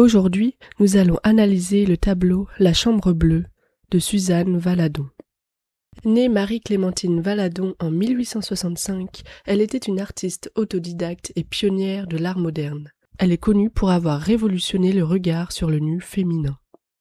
Aujourd'hui, nous allons analyser le tableau La Chambre bleue de Suzanne Valadon. Née Marie-Clémentine Valadon en 1865, elle était une artiste autodidacte et pionnière de l'art moderne. Elle est connue pour avoir révolutionné le regard sur le nu féminin.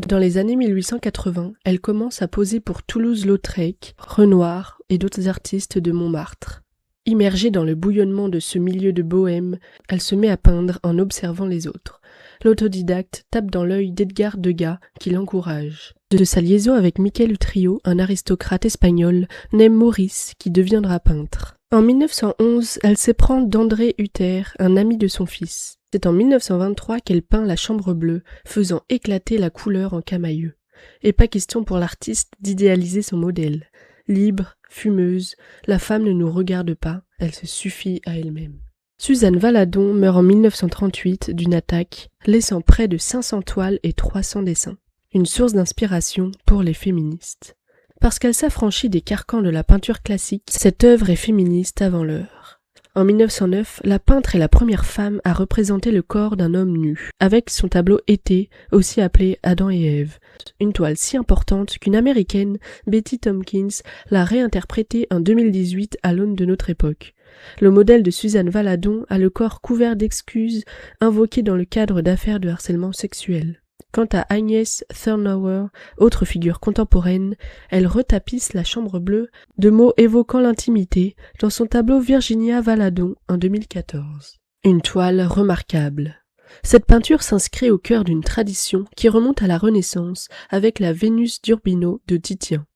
Dans les années 1880, elle commence à poser pour Toulouse-Lautrec, Renoir et d'autres artistes de Montmartre. Immergée dans le bouillonnement de ce milieu de bohème, elle se met à peindre en observant les autres. L'autodidacte tape dans l'œil d'Edgar Degas qui l'encourage. De sa liaison avec Miquel Utrillo, un aristocrate espagnol, naît Maurice qui deviendra peintre. En 1911, elle s'éprend d'André Hutter, un ami de son fils. C'est en 1923 qu'elle peint La Chambre bleue, faisant éclater la couleur en camaïeu. Et pas question pour l'artiste d'idéaliser son modèle. Libre, fumeuse, la femme ne nous regarde pas, elle se suffit à elle-même. Suzanne Valadon meurt en 1938 d'une attaque, laissant près de 500 toiles et 300 dessins. Une source d'inspiration pour les féministes. Parce qu'elle s'affranchit des carcans de la peinture classique, cette œuvre est féministe avant l'heure. En 1909, la peintre est la première femme à représenter le corps d'un homme nu, avec son tableau Été, aussi appelé Adam et Ève. Une toile si importante qu'une américaine, Betty Tompkins, l'a réinterprétée en 2018 à l'aune de notre époque. Le modèle de Suzanne Valadon a le corps couvert d'excuses invoquées dans le cadre d'affaires de harcèlement sexuel. Quant à Agnès Thurnauer, autre figure contemporaine, elle retapisse La Chambre bleue de mots évoquant l'intimité dans son tableau Virginia Valadon en 2014. Une toile remarquable. Cette peinture s'inscrit au cœur d'une tradition qui remonte à la Renaissance avec la Vénus d'Urbino de Titien.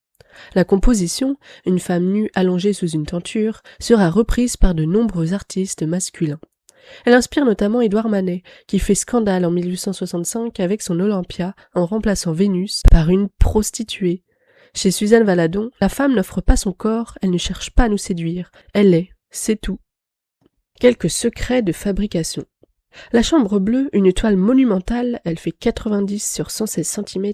La composition, une femme nue allongée sous une tenture, sera reprise par de nombreux artistes masculins. Elle inspire notamment Édouard Manet, qui fait scandale en 1865 avec son Olympia en remplaçant Vénus par une prostituée. Chez Suzanne Valadon, la femme n'offre pas son corps, elle ne cherche pas à nous séduire. Elle est, c'est tout. Quelques secrets de fabrication. La Chambre bleue, une toile monumentale, elle fait 90 sur 116 cm,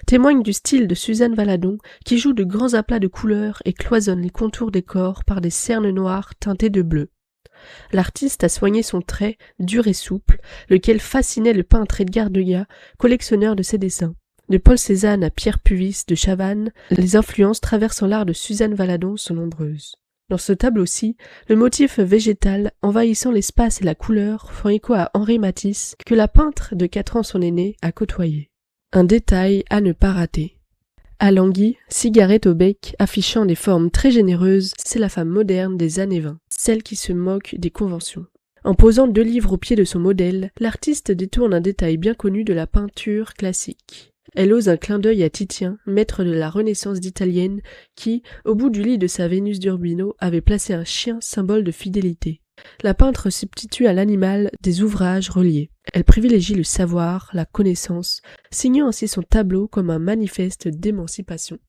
témoigne du style de Suzanne Valadon, qui joue de grands aplats de couleurs et cloisonne les contours des corps par des cernes noires teintées de bleu. L'artiste a soigné son trait, dur et souple, lequel fascinait le peintre Edgar Degas, collectionneur de ses dessins. De Paul Cézanne à Pierre Puvis de Chavannes, les influences traversant l'art de Suzanne Valadon sont nombreuses. Dans ce tableau-ci, le motif végétal envahissant l'espace et la couleur font écho à Henri Matisse, que la peintre de 4 ans son aîné a côtoyé. Un détail à ne pas rater. Alangui, cigarette au bec, affichant des formes très généreuses, c'est la femme moderne des années 20, celle qui se moque des conventions. En posant 2 livres au pied de son modèle, l'artiste détourne un détail bien connu de la peinture classique. Elle ose un clin d'œil à Titien, maître de la Renaissance d'italienne, qui, au bout du lit de sa Vénus d'Urbino, avait placé un chien symbole de fidélité. La peintre substitue à l'animal des ouvrages reliés. Elle privilégie le savoir, la connaissance, signant ainsi son tableau comme un manifeste d'émancipation.